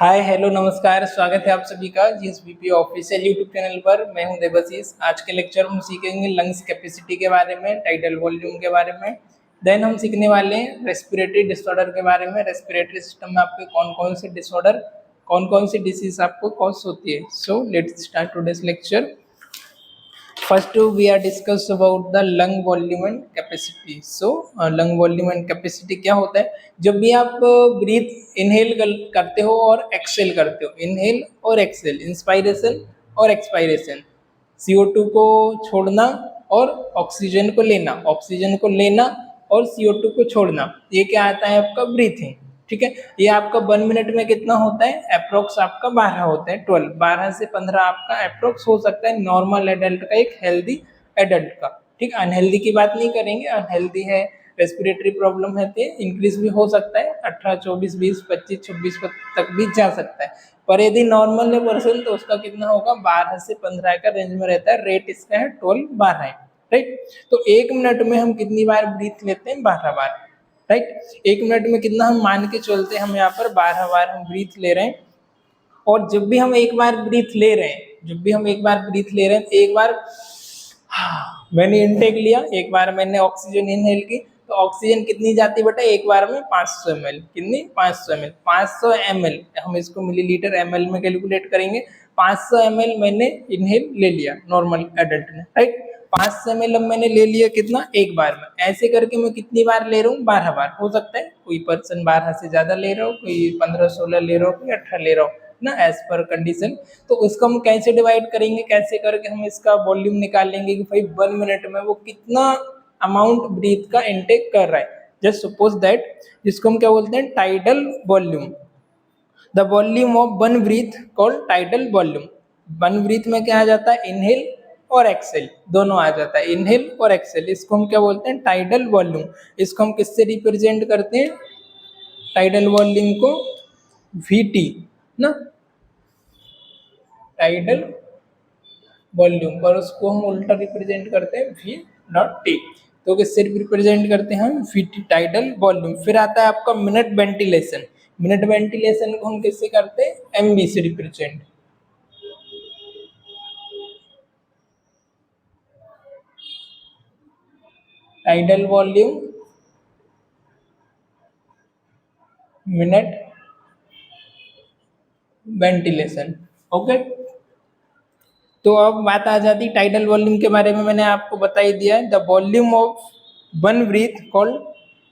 Hi hello नमस्कार, स्वागत है आप सभी का जीएसबीपी ऑफिशियल यूट्यूब चैनल पर। मैं हूं देवाशीष। आज के लेक्चर में हम सीखेंगे लंग्स कैपेसिटी के बारे में, टाइडल वॉल्यूम के बारे में। देन हम सीखने वाले हैं रेस्पिरेटरी डिसऑर्डर के बारे में। रेस्पिरेटरी सिस्टम में आपके कौन कौन से डिसऑर्डर, कौन कौन सी डिसीज आपको कॉज होती है। So let's start today's lecture. First, we are discuss about the lung volume and capacity. So, lung volume and capacity क्या होता है? जब भी आप ब्रीथ इनहेल करते हो और एक्सेल करते हो, इनहेल और एक्सेल, इंस्पायरेशन और एक्सपायरेशन, CO2 को छोड़ना और ऑक्सीजन को लेना, ऑक्सीजन को लेना और CO2 को छोड़ना, ये क्या आता है आपका ब्रीथिंग। ठीक है, ये आपका 1 मिनट में कितना होता है? अप्रोक्स आपका 12 होता है, 12 से 15 आपका अप्रोक्स हो सकता है नॉर्मल एडल्ट का, एक हेल्दी एडल्ट का। ठीक, अनहेल्दी की बात नहीं करेंगे। अनहेल्दी है, रेस्पिरेटरी प्रॉब्लम है तो इंक्रीज भी हो सकता है, 18, 24, 20, 25, 26 तक भी जा सकता है। पर यदि नॉर्मल है पर्सन तो उसका कितना होगा? 12 से 15 का रेंज में रहता है। रेट इसका है 12, 12 है। राइट, तो 1 मिनट में हम कितनी बार ब्रीथ लेते हैं? 12 बार। राइट, 1 मिनट में कितना हम मान के चलते हैं? हम यहाँ पर 12 बार हम ब्रीथ ले रहे हैं। और जब भी हम एक बार ब्रीथ ले रहे हैं, जब भी हम एक बार ब्रीथ ले रहे हैं, एक बार मैंने इनटेक लिया, एक बार मैंने ऑक्सीजन इनहेल की, तो ऑक्सीजन कितनी जाती बेटा? एक बार में 500 ml। कितनी? 500 ml। 500 ml हम इसको मिलीलीटर ml में कैलकुलेट करेंगे। 500 ml मैंने इनहेल ले लिया नॉर्मल एडल्ट ने। राइट, 500 ml मैंने ले लिया कितना? एक बार में। ऐसे करके मैं कितनी बार ले रहा हूँ? 12 बार। हो सकता है कोई पर्सन 12 से ज्यादा ले रहा हो, कोई 15-16 ले रहा हो, कोई 18 ले रहा हो ना, एज पर कंडीशन। तो उसको हम कैसे डिवाइड करेंगे, कैसे करके हम इसका वॉल्यूम निकाल लेंगे कि भाई 1 मिनट में वो कितना अमाउंट ब्रीथ का इनटेक कर रहा है। जस्ट सपोज दैट, जिसको हम क्या बोलते हैं? Tidal volume. The volume of one breath called tidal volume. One breath में क्या आ जाता है? इनहेल और एक्सेल दोनों आ जाता है, इनहेल और एक्सेल। इसको हम क्या बोलते हैं? Tidal volume. इसको हम किससे रिप्रेजेंट करते हैं? टाइडल वॉल्यूम को VT ना, टाइडल वॉल्यूम, पर उसको हम उल्टा रिप्रेजेंट करते हैं V.T। तो किससे रिप्रेजेंट करते हैं हम? VT, tidal volume. फिर आता है आपका मिनट वेंटिलेशन। मिनट वेंटिलेशन को हम किससे करते हैं? MV से represent. Tidal volume, minute ventilation. Okay, तो अब बात आ जाती टाइडल वॉल्यूम के बारे में। मैंने आपको बता ही दिया है, the volume of one breath called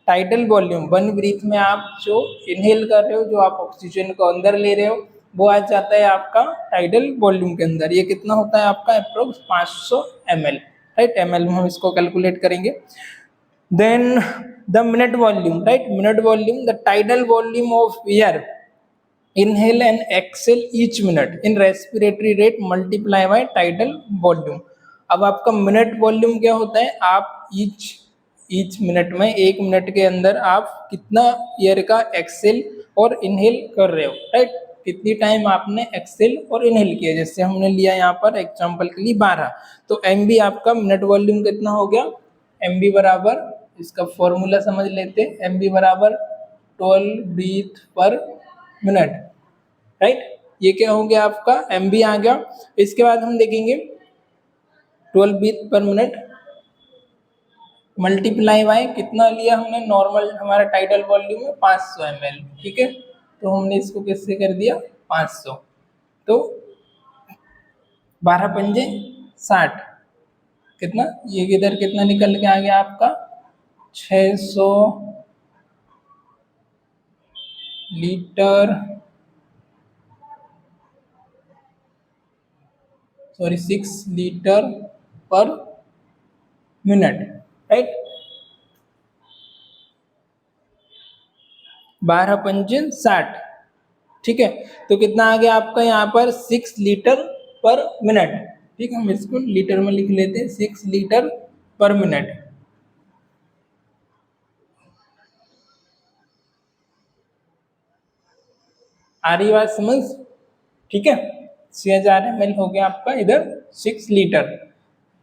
tidal volume. One breath में आप जो इनहेल कर रहे हो, जो आप ऑक्सीजन को अंदर ले रहे हो, वो आ जाता है आपका टाइडल वॉल्यूम के अंदर। ये कितना होता है आपका? Approx 500 ml। राइट, ml में हम इसको कैलकुलेट करेंगे। Then the minute volume, right, minute volume, the tidal volume of air inhale and exhale each minute in respiratory rate multiply by tidal volume। अब आपका मिनट वॉल्यूम क्या होता है? आप ईच मिनट में, 1 मिनट के अंदर आप कितना एयर का एक्सेल और इनहेल कर रहे हो। राइट, कितनी टाइम आपने एक्सेल और इनहेल किया। जैसे हमने लिया यहाँ पर एग्जांपल के लिए 12, तो MB आपका मिनट वॉल्यूम कितना हो गया? MB बराबर, इसका फॉर्मूला समझ लेते हैं। MB बराबर 12 ब्रीथ पर मिनट। राइट, ये क्या हो गया आपका? MB आ गया। इसके बाद हम देखेंगे 12 ब्रीथ पर मिनट मल्टीप्लाई बाय कितना लिया हमने? नॉर्मल हमारा टाइडल वॉल्यूम है 500 ml। ठीक है, तो हमने इसको किससे कर दिया? 500। तो 12 पंजे 60, कितना? ये किधर कितना निकल के आ गया आपका? 600 लीटर, सॉरी 6 लीटर पर मिनट। राइट, 12 पंजे 60। ठीक है, तो कितना आ गया आपका यहाँ पर? 6 लीटर पर मिनट। ठीक है, हम इसको लीटर में लिख लेते हैं, 6 लीटर पर मिनट। आ रही बात समझ? ठीक है, 6000 ml हो गया आपका इधर 6 लीटर।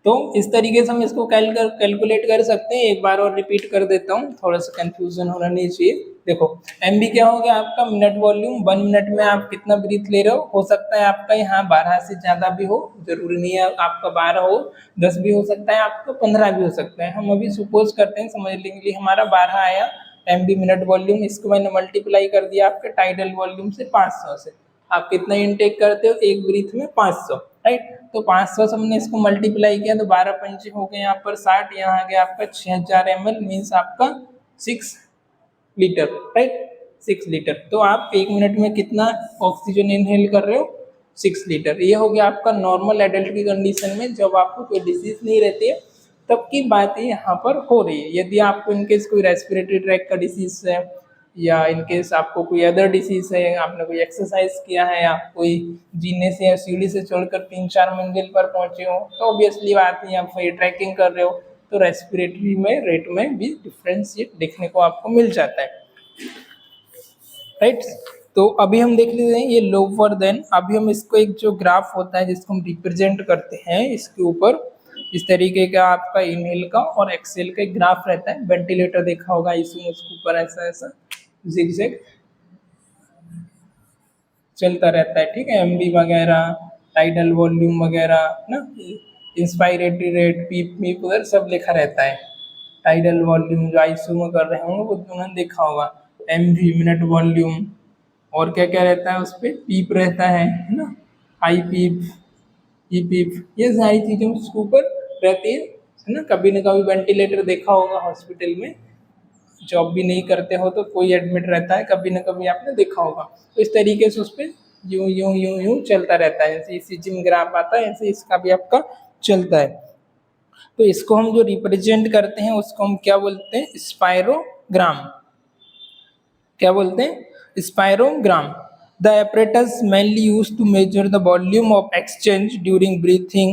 तो इस तरीके से हम इसको कैलकुलेट कर सकते हैं। एक बार और रिपीट कर देता हूँ, थोड़ा सा कंफ्यूजन होना नहीं चाहिए। देखो एमबी क्या हो गया आपका, मिनट वॉल्यूम। 1 मिनट में आप कितना ब्रीथ ले रहे हो सकता है आपका यहाँ 12 से ज्यादा भी हो, जरूरी नहीं है आपका 12 हो, 10 भी हो सकता है, आपका 15 भी हो सकता है। हम अभी सपोज करते हैं समझने के लिए हमारा 12 आया एमबी मिनट वॉल्यूम, इसको मैंने मल्टीप्लाई कर दिया आपके टाइडल वॉल्यूम से 500 से। आप कितना इनटेक करते हो एक ब्रीथ में, 500, राइट। तो 500 से हमने इसको मल्टीप्लाई किया तो 12 पंचे हो गए यहाँ पर 60, यहाँ आ गया आपका 6000 ml, मीन्स आपका 6 लीटर, राइट, 6 लीटर। तो आप 1 मिनट में कितना ऑक्सीजन इनहेल कर रहे हो, 6 लीटर। ये हो गया आपका नॉर्मल एडल्ट की कंडीशन में, जब आपको कोई डिजीज नहीं रहती है तब की बात यहाँ पर हो रही है। यदि आपको इनकेस कोई रेस्पिरेटरी ट्रैक का डिसीज है, या इनकेस आपको कोई अदर डिसीज है, आपने कोई एक्सरसाइज किया है, आप कोई जीने से या सीढ़ी से चढ़कर 3-4 मंजिल पर पहुंचे हो, तो ऑब्वियसली बात है आप ये ट्रैकिंग कर रहे हो, तो रेस्पिरेटरी में रेट में भी डिफरेंस ये देखने को आपको मिल जाता है, राइट। तो अभी हम देख लेते हैं ये लोअर देन। अभी हम इसको एक जो ग्राफ होता है जिसको हम रिप्रेजेंट करते हैं, इसके ऊपर इस तरीके का आपका इनहेल का और एक्सेल का एक ग्राफ रहता है। वेंटिलेटर देखा होगा, इसमें उसके ऊपर ऐसा ऐसा जिगजैग चलता रहता है, ठीक है। एमबी वगैरह, टाइडल वॉल्यूम वगैरह ना, इंस्पायरेटरी रेट, पीप मीप उधर सब लिखा रहता है। टाइडल वॉल्यूम जो आईसीयू में कर रहे होंगे वो उन्होंने देखा होगा, एमवी मिनट वॉल्यूम, और क्या क्या रहता है उस पर, पीप रहता है ना, आई पीप, ई पीप, ये सारी चीज़ें उसके ऊपर रहती है ना। कभी ना कभी वेंटिलेटर देखा होगा हॉस्पिटल में, जॉब भी नहीं करते हो तो कोई एडमिट रहता है, कभी ना कभी आपने देखा होगा। तो इस तरीके से उस पर यूं यूं यूं यूं चलता रहता है, जैसे ईसीजी में ग्राफ आता है ऐसे इसका भी आपका चलता है। तो इसको हम जो रिप्रेजेंट करते हैं उसको हम क्या बोलते हैं, स्पायरोग्राम। क्या बोलते हैं, spirogram. The apparatus mainly used to measure the volume of exchange during breathing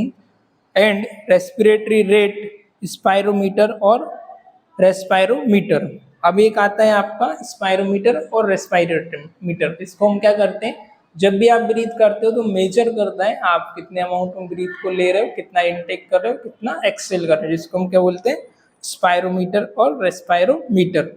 and respiratory rate, spirometer और रेस्पायरोमीटर। अब एक आता है आपका स्पायरोमीटर और रेस्पायरोमीटर। इसको हम क्या करते हैं, जब भी आप ब्रीथ करते हो तो मेजर करता है आप कितने अमाउंट में ब्रीथ को ले रहे हो, कितना इनटेक कर रहे हो, कितना एक्सेल कर रहे हो, जिसको हम क्या बोलते हैं, स्पायरोमीटर और रेस्पायरोमीटर।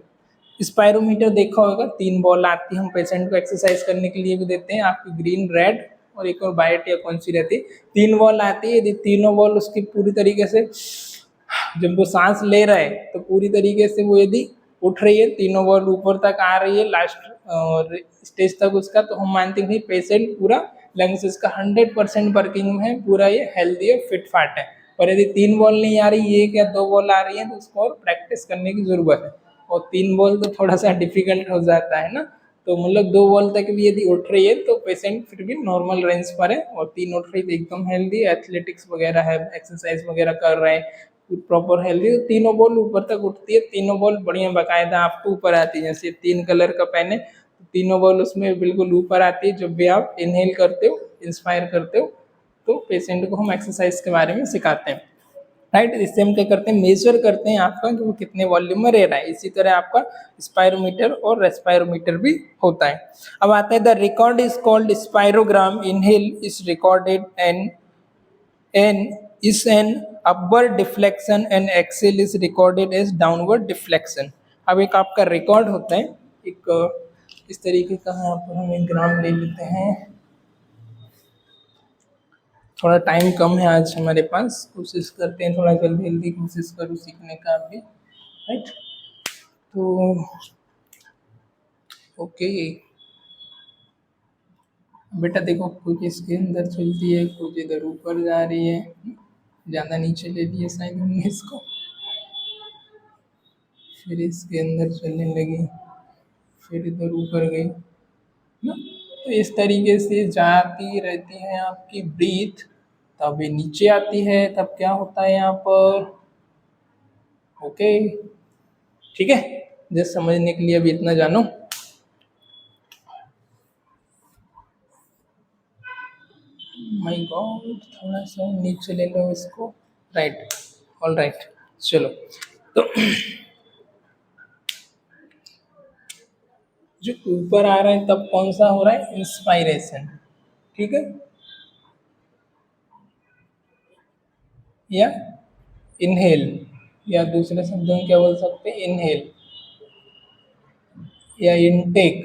स्पायरोमीटर देखा होगा, 3 बॉल आती है, हम पेशेंट को एक्सरसाइज करने के लिए भी देते हैं, आपकी ग्रीन, रेड और एक और वाइट या कौन सी रहती है, 3 बॉल आती है। यदि तीनों बॉल उसकी पूरी तरीके से, जब वो सांस ले रहा है तो पूरी तरीके से वो यदि उठ रही है, तीनों बॉल ऊपर तक आ रही है लास्ट स्टेज तक उसका, तो हम मानते हैं पेशेंट पूरा लंग्स इसका 100% वर्किंग में है, पूरा ये हेल्दी है, फिट फाट है। और यदि 3 बॉल नहीं आ रही, 1 या 2 बॉल आ रही है, तो उसको और प्रैक्टिस करने की जरूरत है। और 3 बॉल तो थोड़ा सा डिफिकल्ट हो जाता है ना, तो मतलब 2 बॉल तक भी यदि उठ रही है तो पेशेंट फिर भी नॉर्मल रेंज पर है, और 3 उठ रही तो एकदम हेल्दी, एथलेटिक्स वगैरह है, एक्सरसाइज वगैरह कर रहे हैं प्रॉपर हेल्दी, तो तीनों बॉल ऊपर तक उठती है, तीनों बॉल बढ़िया बाकायदा आपको ऊपर आती है। जैसे 3 कलर का पेन है, तीनों बॉल उसमें बिल्कुल ऊपर आती है जब भी आप इनहेल करते हो, इंस्पायर करते हो। तो पेशेंट को हम एक्सरसाइज के बारे में सिखाते हैं, राइट। इससे हम क्या करते हैं, मेजर करते हैं आपका कि वो कितने वॉल्यूम में रह रहा है। इसी तरह आपका स्पायरोमीटर और रेस्पायरोमीटर भी होता है। अब आता है the record is called spirogram. Inhale is recorded an is an upward deflection and exhale is recorded as downward deflection। अब एक आपका रिकॉर्ड होता है, एक इस तरीके का, यहाँ पर हम एक ग्राम ले लेते हैं। थोड़ा टाइम कम है आज हमारे पास, कोशिश करते हैं थोड़ा जल्दी जल्दी कोशिश करूँ सीखने का भी, राइट। तो ओके बेटा, देखो कुछ इसके अंदर चलती है, कुछ इधर ऊपर जा रही है, ज़्यादा नीचे ले लिया शायद हमने इसको, फिर इसके अंदर चलने लगी, फिर इधर ऊपर गई ना। तो इस तरीके से जाती रहती है आपकी ब्रीथ, तब ये नीचे आती है, तब क्या होता है यहाँ पर, ओके ठीक है। जस्ट समझने के लिए अभी इतना जानो। माय गॉड, थोड़ा सा नीचे ले लो इसको, राइट, ऑल राइट। चलो, तो जो ऊपर आ रहा है तब कौन सा हो रहा है, इंस्पायरेशन, ठीक है, या इनहेल, या दूसरे शब्दों में क्या बोल सकते हैं, इनहेल या इनटेक।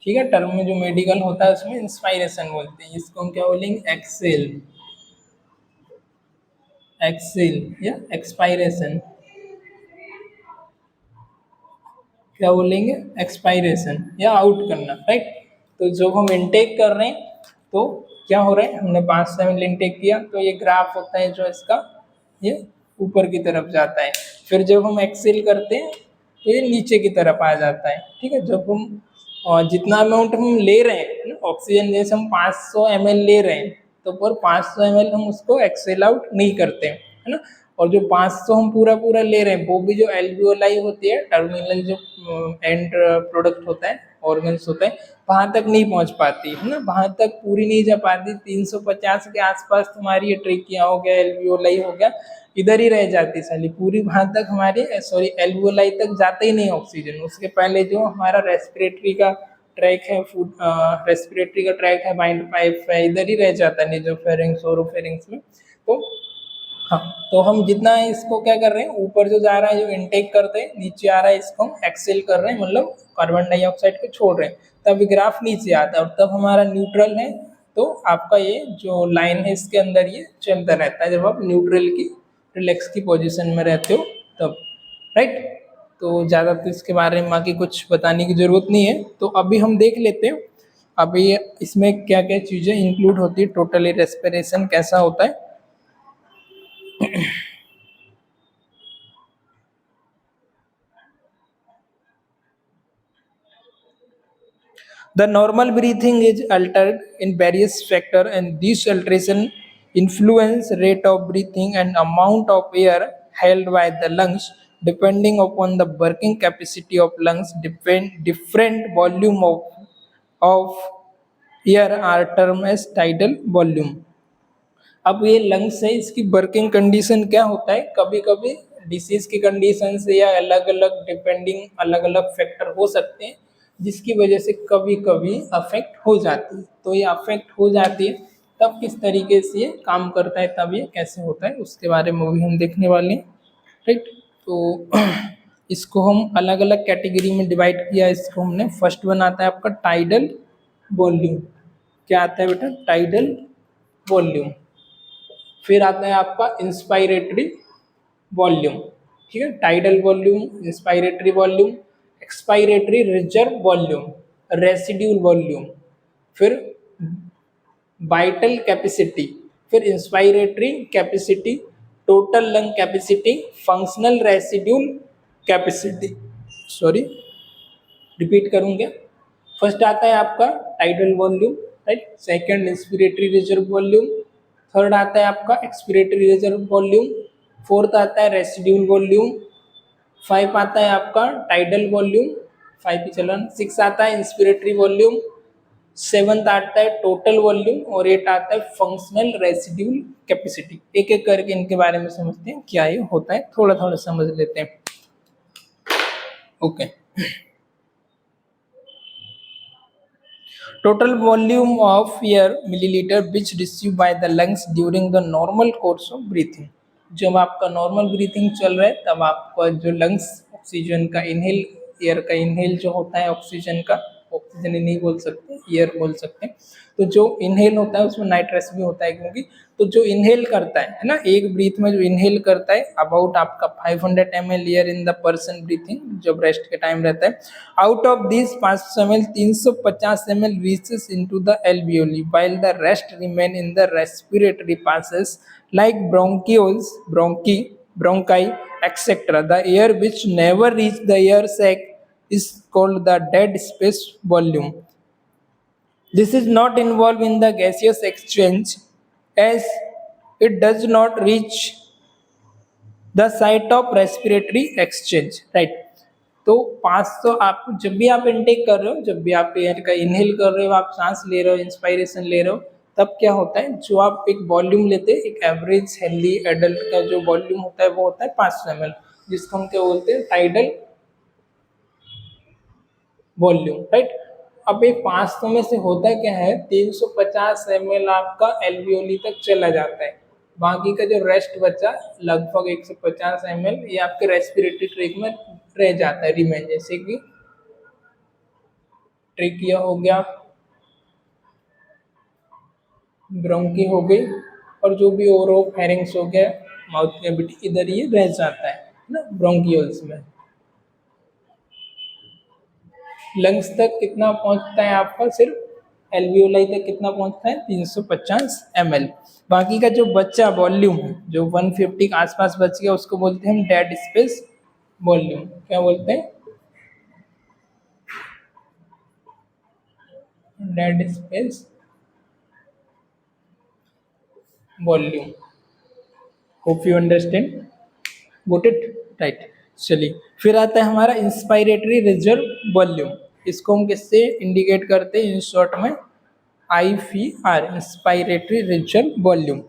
ठीक है, टर्म में जो मेडिकल होता है उसमें इंस्पायरेशन बोलते हैं, इसको हम क्या बोलेंगे, एक्सेल, एक्सेल या एक्सपायरेशन, क्या बोलेंगे, एक्सपायरेशन या आउट करना, राइट। तो जब हम इनटेक कर रहे हैं तो क्या हो रहा है, हमने 5 ml इनटेक किया तो ये ग्राफ होता है जो इसका, ये ऊपर की तरफ जाता है। फिर जब हम एक्सेल करते हैं तो ये नीचे की तरफ आ जाता है। ठीक है, जब हम जितना अमाउंट हम ले रहे हैं ना, ऑक्सीजन जैसे हम 500 ml ले रहे हैं तो पर 500 ml हम उसको एक्सेल आउट नहीं करते हैं, है ना। और जो 500 हम पूरा पूरा ले रहे हैं वो भी जो एल्वियोलाई होती है, टर्मिनल जो एंड प्रोडक्ट होता है, ऑर्गन्स होता है, वहां तक नहीं पहुंच पाती है ना, वहां तक पूरी नहीं जा पाती। 350 के आसपास तुम्हारी ये ट्रेकिया हो गया, एल्वियोलाई हो गया, इधर ही रह जाती साली, पूरी वहां तक हमारी, सॉरी, एल्वियोलाई तक जाता ही नहीं ऑक्सीजन। उसके पहले जो हमारा रेस्पिरेटरी का ट्रैक है, फूड रेस्पिरेटरी का ट्रैक है, माइंड पाइप है, इधर ही रह जाता है नेजोफेरिंक्स, ओरोफेरिंक्स में। तो हाँ, तो हम जितना इसको क्या कर रहे हैं, ऊपर जो जा रहा है जो इनटेक करते हैं, नीचे आ रहा है इसको हम एक्सेल कर रहे हैं, मतलब कार्बन डाइऑक्साइड को छोड़ रहे हैं, तब ग्राफ नीचे आता है और तब हमारा न्यूट्रल है। तो आपका ये जो लाइन है इसके अंदर ये चलता रहता है जब आप न्यूट्रल की, रिलैक्स की पोजीशन में रहते हो तब, राइट। तो ज़्यादा तो इसके बारे में बाकी कुछ बताने की ज़रूरत नहीं है। तो अभी हम देख लेते हैं अभी इसमें क्या क्या चीज़ें इंक्लूड होती है, टोटली रेस्पिरेशन कैसा होता है। The normal breathing is altered in various factors, and these alteration influence rate of breathing and amount of air held by the lungs. Depending upon the working capacity of lungs, different volume of air are termed as tidal volume. अब ये lungs है, इसकी working condition क्या होता है, कभी कभी disease की कंडीशन से या अलग अलग डिपेंडिंग अलग अलग फैक्टर हो सकते हैं जिसकी वजह से कभी कभी अफेक्ट हो जाती है। तो ये अफेक्ट हो जाती है तब किस तरीके से ये काम करता है, तब ये कैसे होता है उसके बारे में भी हम देखने वाले हैं, राइट। तो इसको हम अलग अलग कैटेगरी में डिवाइड किया। इसको हमने फर्स्ट वन आता है आपका टाइडल वॉल्यूम। क्या आता है बेटा, टाइडल वॉल्यूम। फिर आता है आपका इंस्पायरेटरी वॉल्यूम। ठीक है, tidal volume, inspiratory volume, expiratory reserve volume, residual volume, फिर वाइटल कैपेसिटी, फिर inspiratory capacity, total lung capacity, functional residual capacity. Sorry, repeat करूंगा। फर्स्ट आता है आपका tidal volume, right. Second inspiratory reserve volume. Third आता है आपका एक्सपिरेटरी रिजर्व वॉल्यूम। फोर्थ आता है रेसिड्यूल वॉल्यूम। फाइव आता है आपका टाइडल वॉल्यूम, फाइव ही चलन। सिक्स आता है इंस्पिरेटरी वॉल्यूम। सेवंथ आता है टोटल वॉल्यूम और एट आता है फंक्शनल रेसिड्यूल कैपेसिटी। एक एक करके इनके बारे में समझते हैं क्या ये होता है, थोड़ा थोड़ा समझ लेते हैं। Okay, total volume of air milliliter which received by the lungs during the normal course of breathing। जब आपका नॉर्मल ब्रीथिंग चल रहा है तब आपका जो लंग्स ऑक्सीजन का इनहेल, एयर का इनहेल जो होता है, ऑक्सीजन का, ऑक्सीजन ही नहीं बोल सकते, एयर बोल सकते हैं। तो जो इनहेल होता है उसमें नाइट्रस भी होता है क्योंकि, तो जो इनहेल करता है ना, एक ब्रीथ में जो इनहेल करता है अबाउट आपका 500 ml air in the person breathing जब रेस्ट के टाइम रहता है। Out of this 500 ml 350 ml reaches into the alveoli while the rest remain in the respiratory passes like bronchioles, bronchi, etc. The air which never reach the air sac is called the dead space volume. This is not involved in the gaseous exchange as it does not reach the site of respiratory exchange, right। तो 500 आप जब भी आप intake कर रहे हो, जब भी आप एयर का इनहेल कर रहे हो, आप सांस ले रहे हो, इंस्पायरेशन ले रहे हो, तब क्या होता है, जो आप एक वॉल्यूम लेते हैं, एक एवरेज हेल्दी एडल्ट का जो वॉल्यूम होता है वो होता है 500 ml, जिसको हम क्या बोलते हैं, टाइडल वॉल्यूम, राइट। अब ये 500 में से होता क्या है, 350 ml आपका एल्वियोली तक चला जाता है। बाकी का जो रेस्ट बचा लगभग 150 ml ये आपके रेस्पिरेटरी ट्रैक में रह जाता है रिमेन, जैसे कि ट्रेकिया हो गया, ब्रोंकी हो गई, और जो भी ओरोफेरिंक्स हो गया, माउथ कैविटी, इधर ये रह जाता है ना ब्रोंकियोल्स में। लंग्स तक कितना पहुंचता है आपका, सिर्फ एल्वियोलाई तक कितना पहुंचता है, 350 ml। बाकी का जो बच्चा वॉल्यूम है, जो 150 के आसपास बच गया, उसको बोलते हैं हम डेड स्पेस वॉल्यूम। क्या बोलते हैं, dead space volume. Hope you understand, got it, right. चलिए, फिर आता है हमारा इंस्पायरेटरी रिजर्व वॉल्यूम। इसको हम किससे इंडिकेट करते हैं, इन शॉर्ट में IVR, inspiratory reserve volume.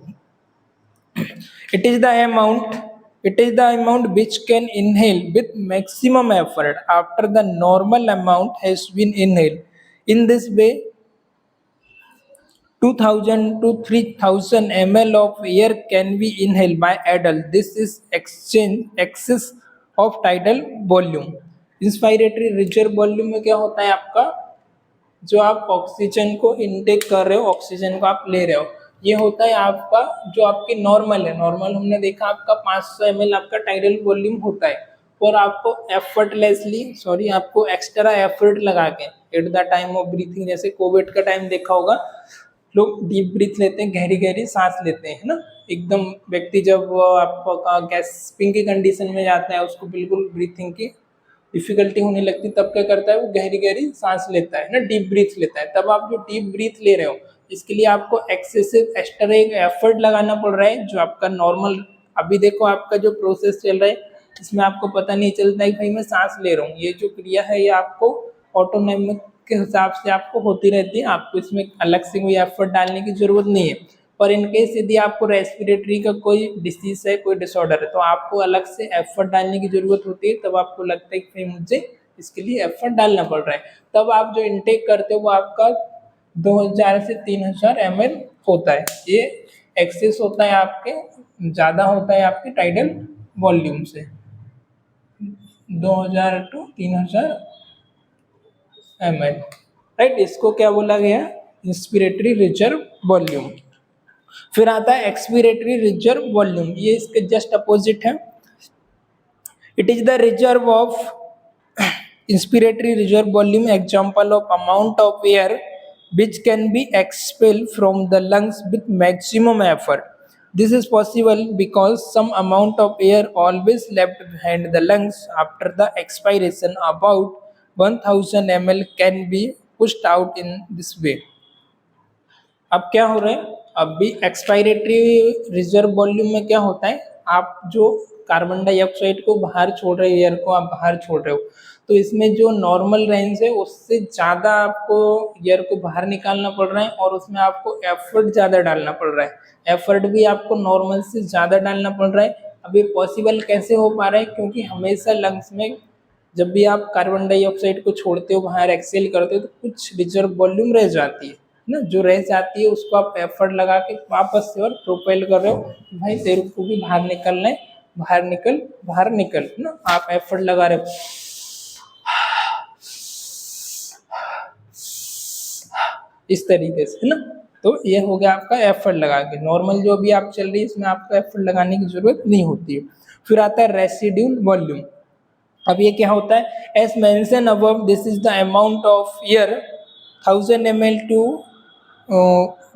It is the amount, it is the amount which can inhale with maximum effort after the normal amount has been inhaled. In this way, 2000 to 3000 ml of air can be inhaled by adult. This is excess of tidal volume. Inspiratory reserve volume में क्या होता है आपका, जो आप oxygen को intake कर रहे हो, ऑक्सीजन को आप ले रहे हो, ये होता है आपका जो आपके नॉर्मल है। नॉर्मल हमने देखा आपका 500 ml आपका टाइडल वॉल्यूम होता है, और आपको एफर्टलेसली, सॉरी, आपको एक्स्ट्रा एफर्ट लगा के at the time of breathing, जैसे कोविड का टाइम देखा होगा, लोग डीप ब्रीथ लेते हैं, गहरी गहरी सांस लेते हैं, है ना, एकदम। व्यक्ति जब आपका गैस्पिंग की कंडीशन में जाता है, उसको बिल्कुल ब्रीथिंग की डिफिकल्टी होने लगती, तब क्या करता है, वो गहरी गहरी सांस लेता है ना, डीप ब्रीथ लेता है। तब आप जो डीप ब्रीथ ले रहे हो, इसके लिए आपको एक्सेसिव एक्स्ट्रा एक एफर्ट लगाना पड़ रहा है, जो आपका नॉर्मल, अभी देखो आपका जो प्रोसेस चल रहा है, इसमें आपको पता नहीं चलता है कि भाई मैं सांस ले रहा हूँ। ये जो क्रिया है, ये आपको ऑटोनॉमिक के हिसाब से आपको होती रहती है, आपको इसमें अलग से कोई एफर्ट डालने की जरूरत नहीं है। पर इनकेस यदि आपको रेस्पिरेटरी का कोई डिसीज है, कोई डिसऑर्डर है, तो आपको अलग से एफर्ट डालने की जरूरत होती है। तब आपको लगता है कि मुझे इसके लिए एफर्ट डालना पड़ रहा है, तब आप जो इनटेक करते हो वो आपका 2000 से 3000 ml होता है। ये एक्सेस होता है आपके, ज़्यादा होता है आपके टाइडल वॉल्यूम से, 2000 टू 3000 ml, राइट। इसको क्या बोला गया, इंस्पिरेटरी रिजर्व वॉल्यूम। फिर आता है एक्सपिरेटरी रिजर्व वॉल्यूम, ये इसके जस्ट अपोजिट है। It is the reserve of inspiratory reserve volume, example of amount of air which can be expelled from the lungs with maximum effort. This is possible because some amount of air always left behind the lungs after the expiration. About 1000 ml can be pushed out in this way. अब क्या हो रहा है, अब भी expiratory reserve volume में क्या होता है, आप जो कार्बन डाइऑक्साइड को बाहर छोड़ रहे हो, एयर को आप बाहर छोड़ रहे हो, तो इसमें जो नॉर्मल रेंज है उससे ज़्यादा आपको एयर को बाहर निकालना पड़ रहा है, और उसमें आपको एफर्ट ज़्यादा डालना पड़ रहा है। एफर्ट भी आपको नॉर्मल से ज़्यादा डालना पड़ रहा है। अब ये पॉसिबल कैसे हो पा रहा है, क्योंकि हमेशा लंग्स में जब भी आप कार्बन डाइऑक्साइड को छोड़ते हो, बाहर एक्सेल करते हो, तो कुछ रिजर्व वॉल्यूम रह जाती है ना, जो रह जाती है उसको आप एफर्ट लगा के वापस से और प्रोपेल कर रहे हो, भाई तेरे को भी बाहर निकलना है, बाहर निकल, बाहर निकल ना, आप एफर्ट लगा रहे हो इस तरीके से, है ना। तो ये हो गया आपका एफर्ट लगा के। नॉर्मल जो अभी आप चल रही है, इसमें आपको एफर्ट लगाने की जरूरत नहीं होती है। फिर आता है रेसिड्यूल वॉल्यूम। अब ये क्या होता है, as mention above, this is the amount of air 1000 ml to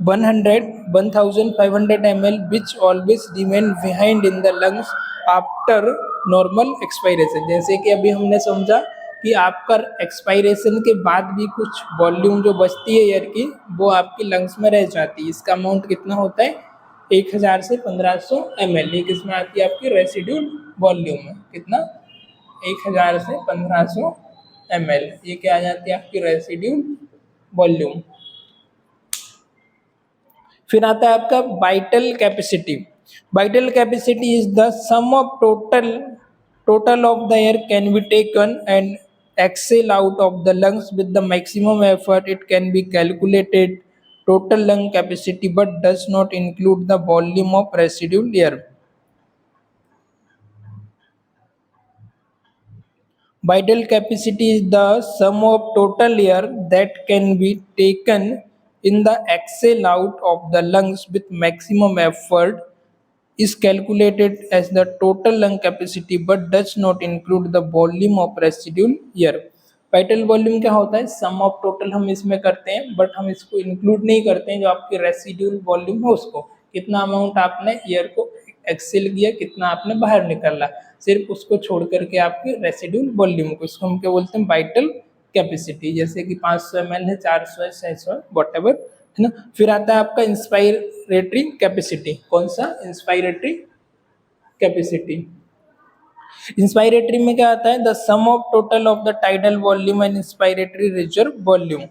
1500 ml which always remain behind in the lungs after normal expiration। जैसे कि अभी हमने समझा कि आपका एक्सपायरेशन के बाद भी कुछ वॉल्यूम जो बचती है एयर की, वो आपकी लंग्स में रह जाती है। इसका अमाउंट कितना होता है, 1000 से 1500 ml। ये किसमें आती है, आपकी रेसिड्यूल वॉल्यूम में। कितना, 1000 से 1500 ml, ये क्या आ जाती है आपकी रेसिड्यूल वॉल्यूम। फिर आता है आपका vital capacity. Vital capacity is the sum of total of the air can be taken and exhale out of the lungs with the maximum effort. It can be calculated total lung capacity but does not include the volume of residual air. Vital capacity is the sum of total air that can be taken in the exhale out of the lungs with maximum effort is calculated as the total lung capacity but does not include the volume of residual air. Vital volume क्या होता है, सम of total हम इसमें करते हैं but हम इसको include नहीं करते हैं जो आपकी रेसिड्यूल वॉल्यूम है उसको, कितना अमाउंट आपने एयर को एक्सेल किया, कितना आपने बाहर निकाला, सिर्फ उसको छोड़ करके आपके रेसिड्यूल वॉल्यूम को, इसको हम क्या बोलते हैं वाइटल कैपेसिटी, जैसे कि 500 ml है, 400 है, 600 वट एवर, है ना। फिर आता है आपका इंस्पायरेटरी कैपेसिटी, कौन सा, इंस्पायरेटरी कैपेसिटी। इंस्पायरेटरी में क्या आता है, the sum of total of the tidal volume and inspiratory reserve volume,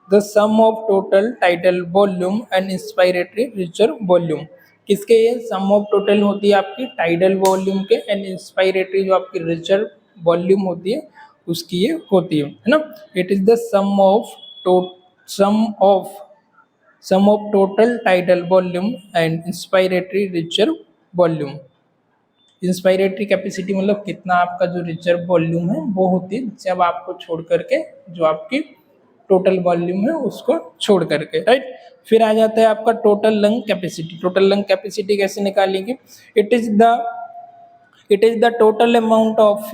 the sum of total tidal volume and inspiratory reserve volume, किसके ये सम ऑफ टोटल होती है आपकी टाइडल वॉल्यूम के, एंड इंस्पायरेटरी जो आपकी रिजर्व वॉल्यूम होती है उसकी ये होती है ना। It is the sum of total tidal volume and inspiratory reserve volume. Inspiratory capacity मतलब कितना आपका जो रिजर्व वॉल्यूम है वो होती है जब आपको छोड़ करके जो आपकी टोटल वॉल्यूम है उसको छोड़ करके, राइट। फिर आ जाता है आपका total lung capacity. Total lung capacity कैसे निकालेंगे, it is the total amount of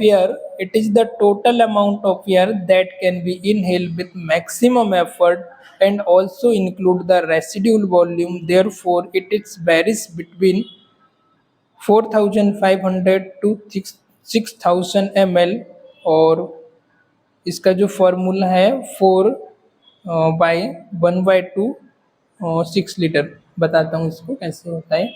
air that can be inhaled with maximum effort and also include the residual volume, therefore it is varies between 4500 to 6000 ml, और इसका जो formula है 4/1/2 6 litre, बताता हूँ इसको कैसे होता है,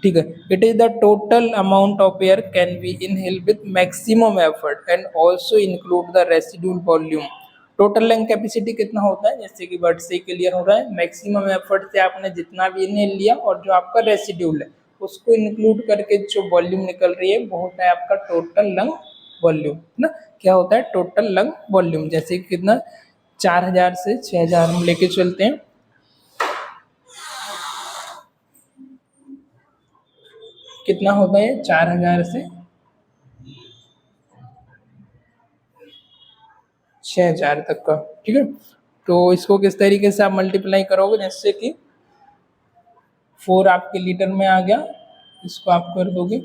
ठीक है। It is the total amount of air can B inhale with maximum effort and also include the residual volume. Total lung capacity कितना होता है, जैसे कि वर्ड से क्लियर हो रहा है, मैक्सिमम एफर्ट से आपने जितना भी इनहेल लिया और जो आपका रेसिड्यूल है उसको इंक्लूड करके जो वॉल्यूम निकल रही है वो होता है आपका टोटल लंग वॉल्यूम, है ना। क्या होता है टोटल लंग वॉल्यूम, जैसे कि कितना 4000 से 6000 हम लेके चलते हैं, कितना होता है 4000 से 6000 तक का, ठीक है। तो इसको किस तरीके से आप मल्टीप्लाई करोगे, जैसे कि 4 आपके लीटर में आ गया, इसको आप कर दोगे,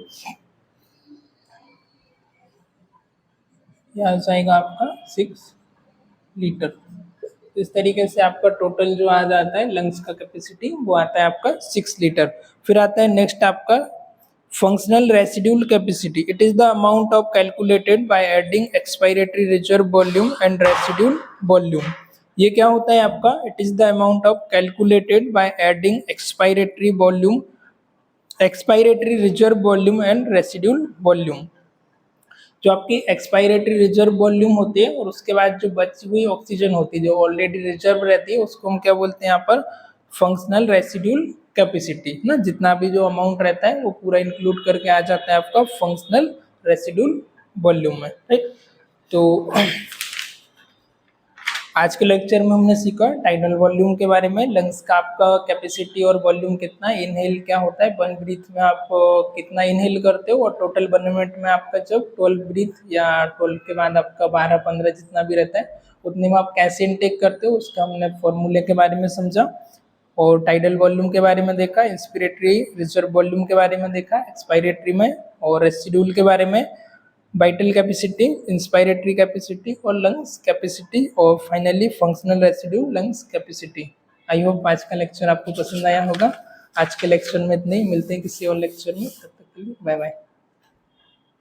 यह आ जाएगा आपका 6 लीटर। इस तरीके से आपका टोटल जो आ जाता है लंग्स का कैपेसिटी वो आता है आपका 6 लीटर। फिर आता है नेक्स्ट आपका functional residual capacity. It is the amount of calculated by adding expiratory reserve volume and residual volume. ये क्या होता है आपका, it is the amount of calculated by adding expiratory reserve volume and residual volume. जो आपकी expiratory reserve volume होती है और उसके बाद जो बची हुई ऑक्सीजन होती है जो ऑलरेडी रिजर्व रहती है उसको हम क्या बोलते हैं यहाँ पर, फंक्शनल रेसिड्यूल कैपेसिटी ना। जितना भी जो अमाउंट रहता है वो पूरा इंक्लूड करके आ जाता है आपका फंक्शनल रेसिड्यूल वॉल्यूम में, राइट। तो आज के लेक्चर में हमने सीखा टाइडल वॉल्यूम के बारे में, लंग्स का आपका कैपेसिटी और वॉल्यूम कितना, इनहेल क्या होता है, 1 ब्रीथ में आप कितना इनहेल करते हो, और टोटल 1 मिनट में आपका जब 12 ब्रीथ या 12 के बाद आपका 12-15 जितना भी रहता है उतने में आप कैसे इनटेक करते हो उसका हमने फॉर्मूले के बारे में समझा, और टाइडल वॉल्यूम के बारे में देखा, इंस्पिरेटरी रिजर्व वॉल्यूम के बारे में देखा एक्सपायरेटरी में, और रेसिड्यूल के बारे में, वाइटल कैपेसिटी, इंस्पायरेटरी कैपेसिटी और लंग्स कैपेसिटी, और finally functional residual lungs capacity. I hope आज का लेक्चर आपको पसंद आया होगा। आज के लेक्चर में इतने ही, मिलते हैं किसी और लेक्चर में, तब तक के लिए बाय बाय।